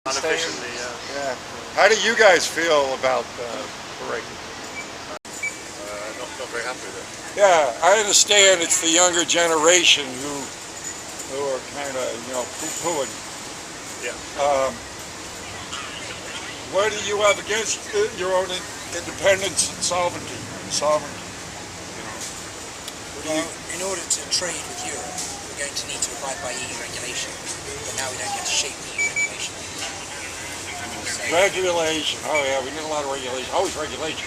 Unofficially, Yeah. How do you guys feel about the break? not very happy with it. Yeah, I understand it's the younger generation who are kind of, poo-pooing. Yeah. What do you have against your own independence and sovereignty? Well, in order to trade with Europe, we're going to need to abide by EU regulation. But now we don't get to shape EU regulation. Regulation. Oh yeah, we need a lot of regulation. Always regulation.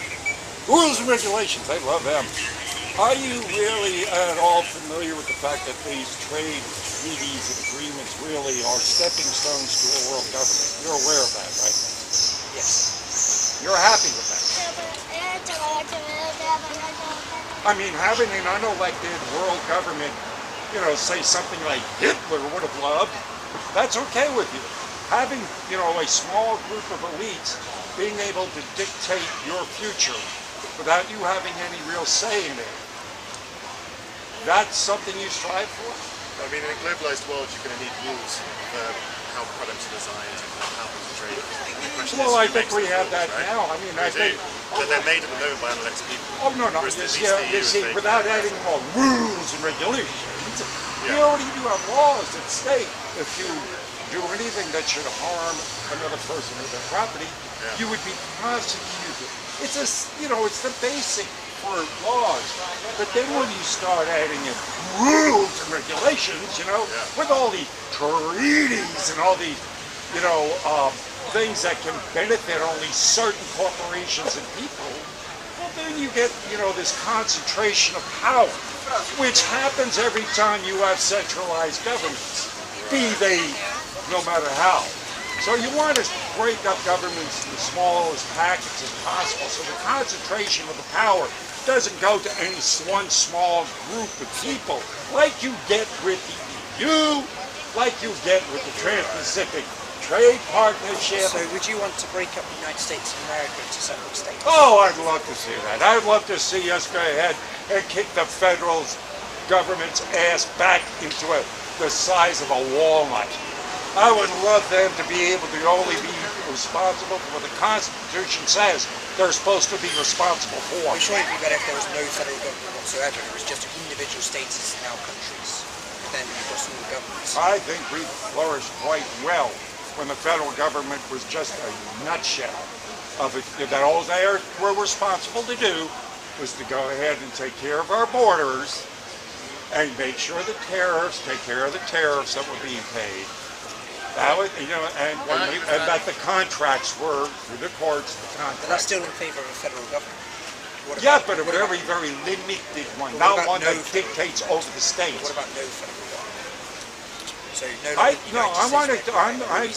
Rules and regulations. I love them. Are you really at all familiar with the fact that these trade treaties and agreements really are stepping stones to a world government? You're aware of that, right? Yes. You're happy with that? I mean, having an unelected world government, say something like Hitler would have loved, that's okay with you. Having, a small group of elites being able to dictate your future without you having any real say in it, that's something you strive for? I mean, in a globalized world, you're going to need rules for how products are designed and how things are traded. Well, I think we have that now. I mean, I think... But they're made at the moment by unelected people. Oh, no. You see, without adding more rules and regulations, you already do have laws that state if you do anything that should harm another person or their property, you would be prosecuted. It's it's the basic for laws. But then when you start adding in rules and regulations, with all these treaties and all these, things that can benefit only certain corporations and people, well, then you get, this concentration of power, which happens every time you have centralized governments, be they no matter how. So you want to break up governments in the smallest packets as possible, so the concentration of the power doesn't go to any one small group of people, like you get with the EU, like you get with the Trans-Pacific Trade Partnership. So would you want to break up the United States of America into separate states? Oh, I'd love to see that. I'd love to see us go ahead and kick the federal government's ass back into the size of a walnut. I would love them to be able to only be responsible for what the Constitution says they're supposed to be responsible for. I'm sure it'd be better if there was no federal government whatsoever. It was just individual states and now countries. Then across all the governments. I think we flourished quite well when the federal government was just a nutshell of it. That all they were responsible to do was to go ahead and take care of our borders and make sure the take care of the tariffs that were being paid. That was, and that the contracts were through the courts. The contracts. But that's still in favor of a federal government. But a very, very limited one, not one that dictates over the states. What about no federal government? So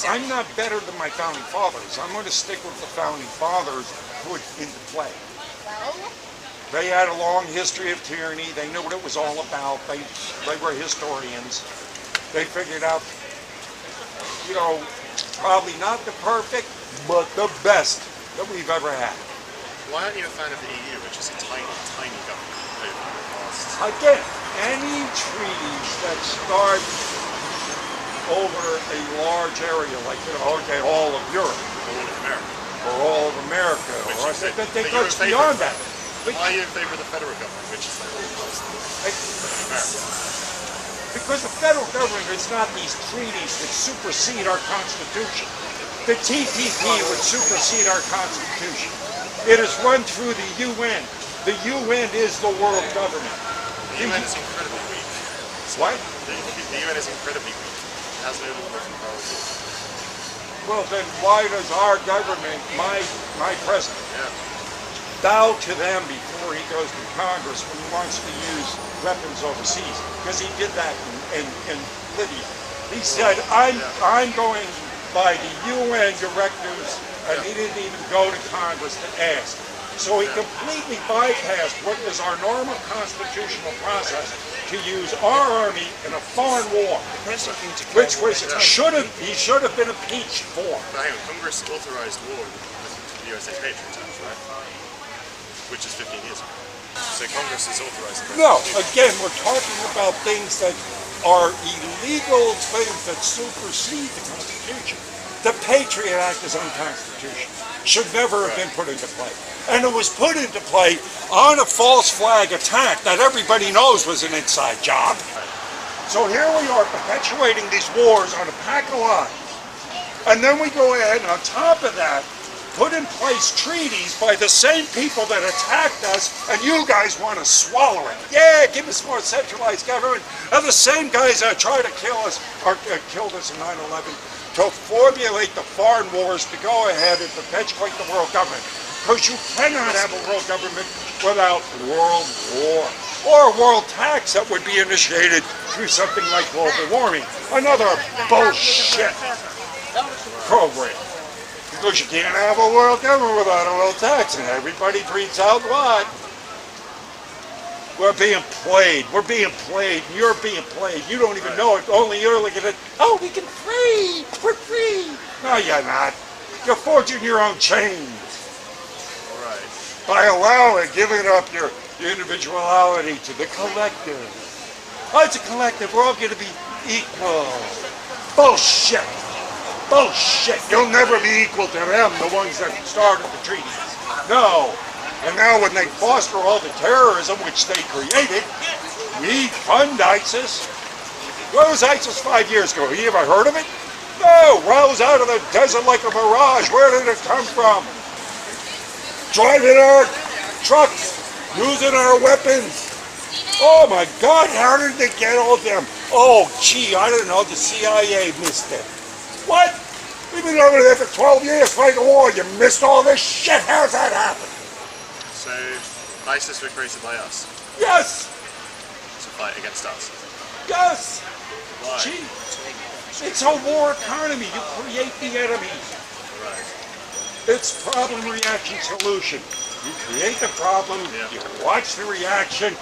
I'm not better than my founding fathers. I'm going to stick with the founding fathers put into play. They had a long history of tyranny. They knew what it was all about. They were historians. They figured out, probably not the perfect, but the best that we've ever had. Why aren't you a fan of the EU, which is a tiny, tiny government over the past? Again, any treaties that start over a large area, like all of Europe, Or all of America. or all of America, they go beyond that. Why are you in favor of the federal government, which is the whole America? Because the federal government is not these treaties that supersede our Constitution. The TPP would supersede our Constitution. It is run through the UN. The UN is the world government. The UN is incredibly weak. What? The UN is incredibly weak. It has no important powers. Well, then why does our government, my president, bow to them before he goes to Congress when he wants to use weapons overseas? Because he did that in Libya. He said, I'm going by the UN directives, and he didn't even go to Congress to ask. So he completely bypassed what is our normal constitutional process to use our army in a foreign war, which he should have been impeached for. But hang on, Congress authorized war with the USA military terms, right? Which is 15 years ago. So Congress is authorized. No, again, we're talking about things that are illegal things that supersede the Constitution. The Patriot Act is unconstitutional. Should never have been put into play. And it was put into play on a false flag attack that everybody knows was an inside job. So here we are perpetuating these wars on a pack of lies. And then we go ahead and on top of that, put in place treaties by the same people that attacked us, and you guys want to swallow it. Yeah, give us more centralized government. And the same guys that tried to kill us, or killed us in 9/11, to formulate the foreign wars to go ahead and perpetuate the world government. Because you cannot have a world government without world war. Or a world tax that would be initiated through something like global warming. Another bullshit program. Because you can't have a world government without a world tax, and everybody breathes out what? We're being played. We're being played. You're being played. You don't even know it. Only you're looking at, oh, we can free. We're free. No, you're not. You're forging your own chains. Right. By allowing, giving up your individuality to the collective. Oh, it's a collective. We're all going to be equal. Bullshit. Bullshit. You'll never be equal to them, the ones that started the treaties. No. And now when they foster all the terrorism which they created, we fund ISIS. Where was ISIS 5 years ago? You ever heard of it? No. Rose out of the desert like a mirage. Where did it come from? Driving our trucks. Using our weapons. Oh my God, how did they get all them? Oh gee, I don't know, the CIA missed it. What? We've been over there for 12 years fighting a war. You missed all this shit. How's that happen? So, ISIS were created by us Yes. to fight against us. Yes. Why? Gee, it's a war economy. You create the enemies. Right. It's problem, reaction, solution. You create the problem, you watch the reaction.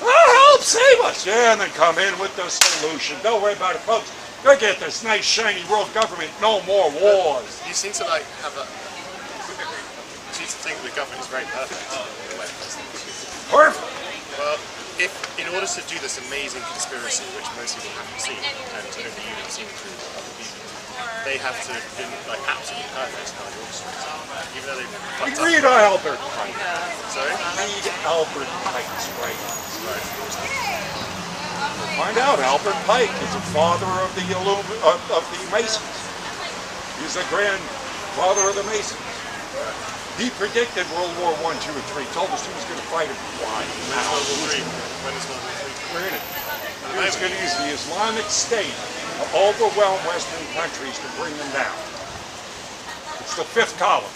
Oh, help, save us. Yeah, and then come in with the solution. Don't worry about it, folks. You'll get this nice, shiny world government. No more wars. You seem to like have a... You seem to think the government is very perfect. Perfect. Well, if in order to do this amazing conspiracy, which most people haven't seen, and only you have seen through other people, they have to have been like absolutely perfect how they orchestrate. Even though they fucked up. Read Albert Pike. Sorry? Read Albert Pike's writings. Right. Find out Albert Pike is the father of the Masons. He's the grandfather of the Masons. He predicted World War I, II, and III. Told us he was going to fight it. Why? When is World War III? When is World War III? We're in it. He was going to use the Islamic State to overwhelm Western countries to bring them down. It's the fifth column.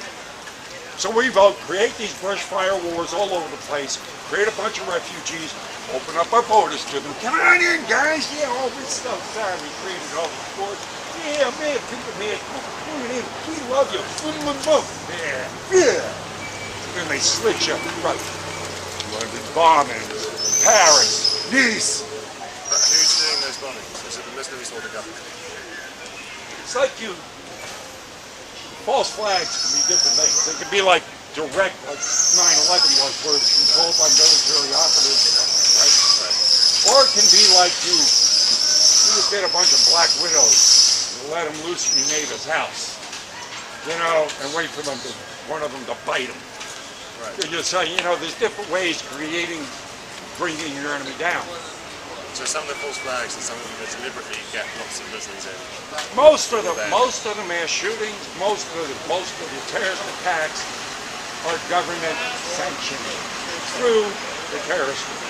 So we vote, create these brush fire wars all over the place, create a bunch of refugees, open up our borders to them. Come on in, guys. Yeah, all this stuff. Sorry, we created all these wars. Yeah, man, people, man, come on in. We love you. Boom, boom, boom. Yeah, yeah. And they slit you right. London bombings, Paris, Nice. But who's doing those bombings? Is it the Muslims or the government? It's like you. False flags can be different things. They can be like direct, like 9/11 was, where it's controlled by military operatives, right? Or it can be like you just get a bunch of black widows and let them loose in your neighbor's house, you know, and wait for them to, one of them to bite them. Right. You just say, you know, there's different ways bringing your enemy down. So some of the false flags and some of them deliberately get lots of Muslims in. Most of the mass shootings, most of the terrorist attacks are government sanctioned through the terrorist group.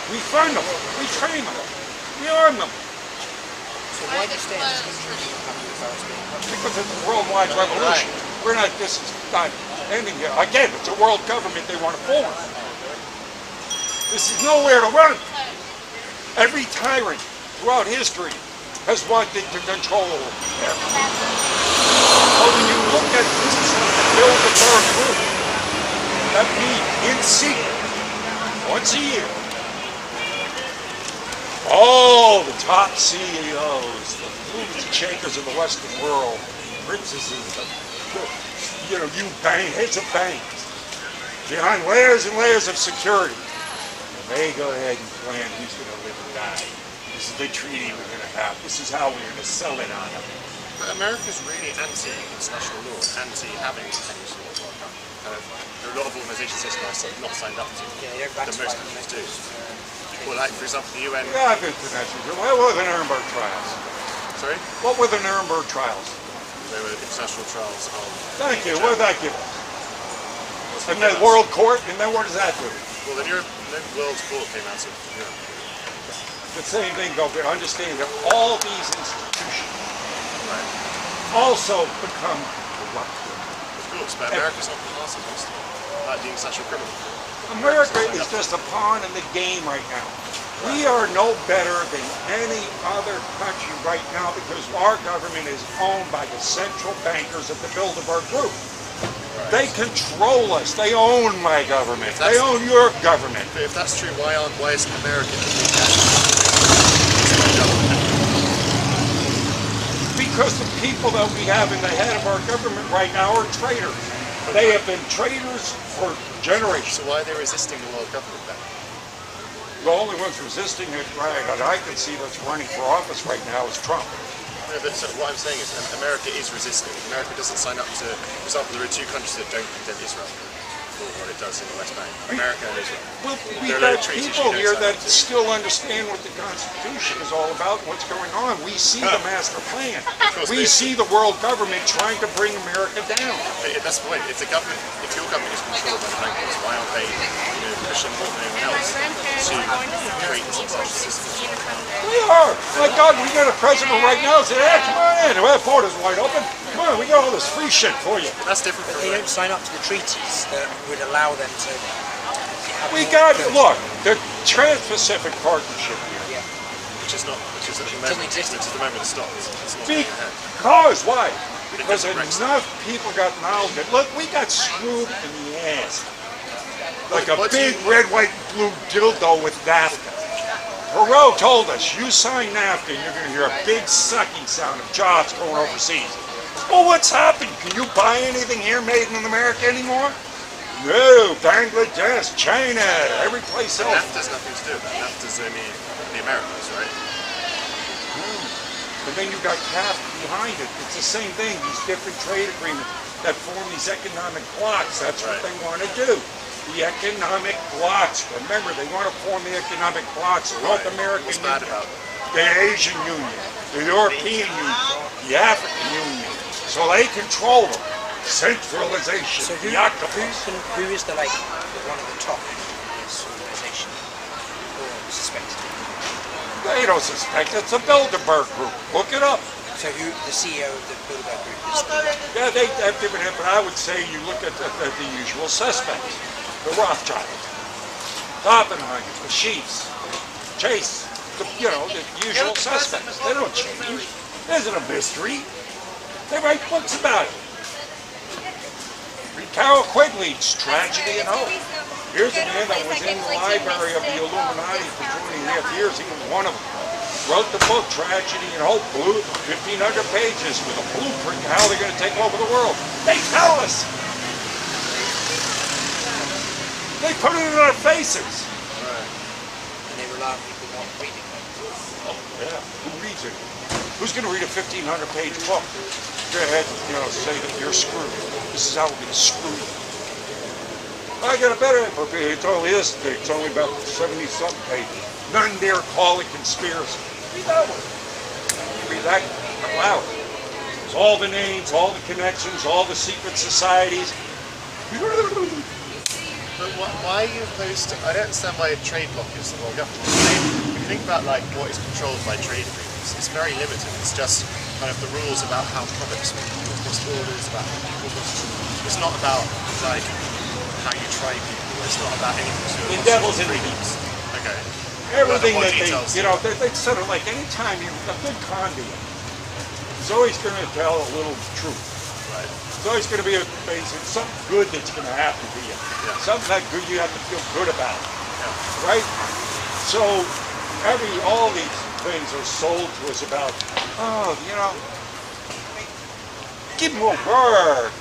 We fund them, we train them, we arm them. So why do you stay in this country Because it's a worldwide revolution. We're not, this is not ending here. Again, it's a world government they want to form. This is nowhere to run. Every tyrant throughout history has wanted to control everything. But when you look at this is the Bilderberg group that meet in secret once a year, all the top CEOs, the movers and shakers of the Western world, princesses, heads of banks, behind layers and layers of security, they go ahead and plan who's going to live and die. This is the treaty we're going to have. This is how we're going to sell it on them. But America's really anti-international law, anti-having any sort of World Cup. There are a lot of organisations that are not signed up to. Yeah, that most countries do. Well, like for example, the UN. Yeah, I've been to that. What were the Nuremberg trials? Sorry? What were the Nuremberg trials? They were international trials of. Thank you. What did that give us? And the World Court, and then what does that do? Well, the World Court came out of Europe. The same thing, though, but understanding that all these institutions also become corrupt. Of course, but America's not part of this, like the international criminal court. America is just a pawn in the game right now. We are no better than any other country right now because our government is owned by the central bankers of the Bilderberg Group. They control us. They own my government. They own your government. But if that's true, why isn't America the big Because the people that we have in the head of our government right now are traitors. They have been traitors for generations. So why are they resisting the world government then? The only ones resisting it, right, that I can see that's running for office right now is Trump. No, but so what I'm saying is America is resisting. America doesn't sign up to, for example, there are two countries that don't condemn Israel for what it does in the West Bank. America and Israel. Well, we've got people here that still understand what the Constitution is all about and what's going on. We see the master plan. We see the world government trying to bring America down. That's the point. If the government, if your government is controlled by the bankers, why aren't they, pushing more than anyone else to create this international system? We are. My God, we got a president right now saying, hey, come on in. Our border's wide open. Come on, we got all this free shit for you. That's different from they don't sign up to the treaties that would allow them to. We got, look, the Trans-Pacific Partnership here. Yeah. which is at the moment stopped. It's not Because, why? Because enough people got knowledge that, look, we got screwed in the ass. Like a big red, white, blue dildo with NAFTA. Perot told us, you sign NAFTA and you're going to hear a big sucking sound of jobs going overseas. Well, what's happened? Can you buy anything here made in America anymore? No, Bangladesh, China, every place else. NAFTA's nothing to do with that. NAFTA's only the Americas, right? And then you got CAF behind it. It's the same thing, these different trade agreements that form these economic blocks. That's what they want to do. The economic blocks. Remember, they want to form the economic blocks. North American What's bad about it? The Asian Union, the European Union, the African Union. So they control them. Centralization. So who is the one of the top in this organization? Or suspected? They don't suspect. It's a Bilderberg Group. Look it up. So who the CEO of the Bilderberg Group is? Yeah, they have different, but I would say you look at the usual suspects. The Rothschilds, the Oppenheimers, the Chiefs, Chase, the usual suspects. They don't change. It isn't a mystery. They write books about it. Read Carol Quigley's Tragedy and Hope. Here's a man that was in the library of the Illuminati for 2.5 years. He was one of them. Wrote the book Tragedy and Hope, 1,500 pages with a blueprint of how they're going to take over the world. They tell us. They put it in our faces. And they rely on people not reading it. Oh, yeah. Who reads it? Who's going to read a 1,500-page book? Go ahead, say that you're screwed. This is how we're going to screw you. I got a better book. It's only this thick. It's only about 70-something pages. None dare call it conspiracy. Read that one. Read that out loud. There's all the names, all the connections, all the secret societies. But why are you opposed to? I don't understand why a trade bloc is the world government. If you think about what is controlled by trade agreements, it's very limited. It's just kind of the rules about how products move across borders, about how people move. It's not about how you try people. It's not about anything to do with the devil's in the details. Okay. Everything that they sort of like anytime you're a good conduit, it's always going to tell a little truth. Right. It's always going to be something good that's going to happen to you. Yeah. Something that good you have to feel good about. Yeah. Right? So all these things are sold to us about, give them a word.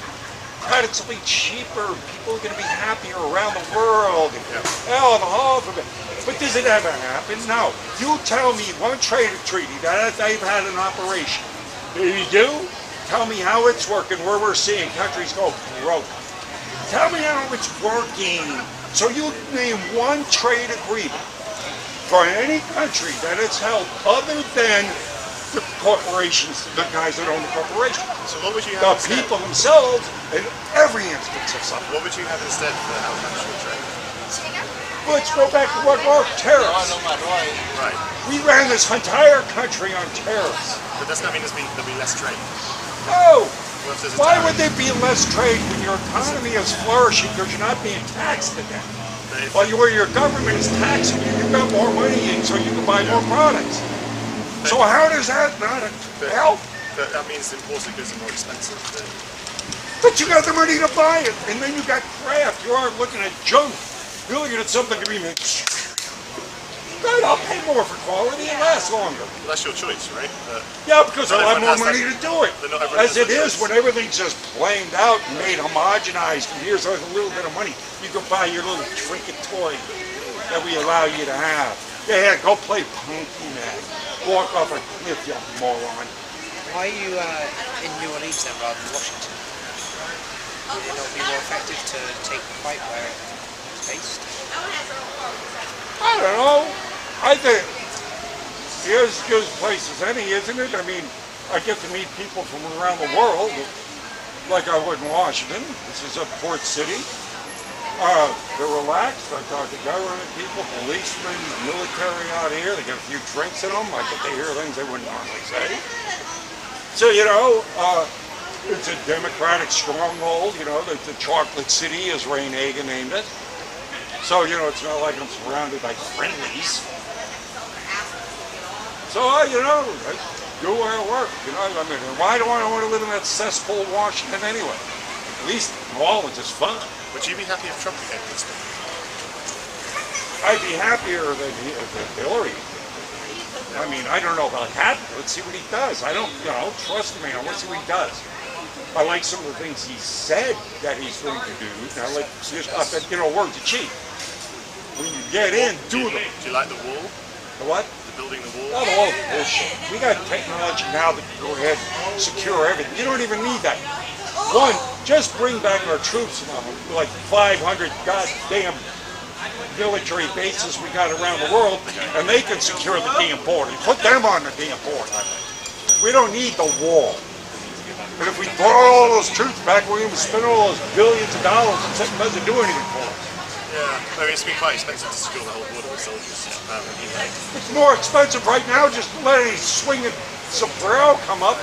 God, it's will be cheaper. People are going to be happier around the world. The whole of it. But does it ever happen? No. You tell me one trade treaty that they've had an operation You do? Tell me how it's working, where we're seeing countries go broke. Tell me how it's working. So you name one trade agreement for any country that it's held other than the corporations, the guys that own the corporation. So what would you have The people themselves in every instance of something. What would you have instead for how countries would trade? Let's go back to what were tariffs. Right. We ran this entire country on tariffs. But does that mean there'll be less trade? No! What if there's a Why tariff? would there be less trade when your economy is flourishing because you're not being taxed again? While where your government is taxing you, you've got more money in so you can buy more products. So how does that not help? But that means imported goods are more expensive. But you got the money to buy it, and then you got craft. You aren't looking at junk. You're looking at something to be made. Good, I'll pay more for quality and last longer. Well, that's your choice, right? Yeah, because I'll have more everyone has money to do it. But not everyone As has it that is, choice. when everything's just planed out and made homogenized, and here's a little bit of money, you can buy your little trinket toy that we allow you to have. Yeah, go play Punky Man. Walk off a cliff, you moron. Why are you in New Orleans then rather than Washington? Would it not be more effective to take the fight where it's based? I don't know. I think here's as good a place as any, isn't it? I mean, I get to meet people from around the world, like I would in Washington. This is a port city. They're relaxed. I talk to government people, policemen, military out here. They get a few drinks in them. I get to hear things they wouldn't normally say. So, you know, it's a democratic stronghold. You know, the chocolate city, as Ray Nagin named it. So, you know, it's not like I'm surrounded by friendlies. So, you know, I do where I work. You know, I mean, why do I want to live in that cesspool Washington anyway? At least New Orleans is fun. Would you be happy if Trump became president? I'd be happier than Hillary. I mean, I don't know about happy. Let's see what he does. I don't, you know, trust me. I want to see what he does. I like some of the things he said that he's going to do. Now, like, just, you know, words are cheap. When you get in, do them. Do you like the wall? The what? The building the wall? Oh, the wall bullshit. We got technology now that can go ahead and secure everything. You don't even need that. One, just bring back our troops now, like 500 goddamn military bases we got around the world, and they can secure the damn border. Put them on the damn border. We don't need the wall. And if we brought all those troops back, we're going to spend all those billions of dollars and it doesn't do anything for us. Yeah, I mean, it's been quite expensive to secure the whole border with soldiers. It's more expensive right now just to let any swinging sombrero come up,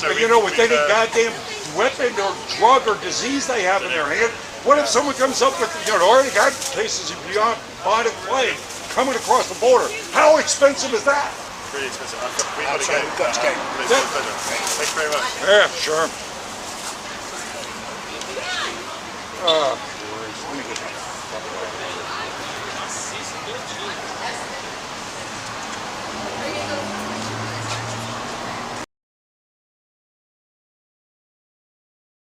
So you know, with any goddamn weapon or drug or disease they have in their hand. What if someone comes up with, you know, already got cases of beyond botted plague coming across the border? How expensive is that? Really expensive. We've got to go. We've got to go. It's been a pleasure. Thanks very much. Yeah, sure.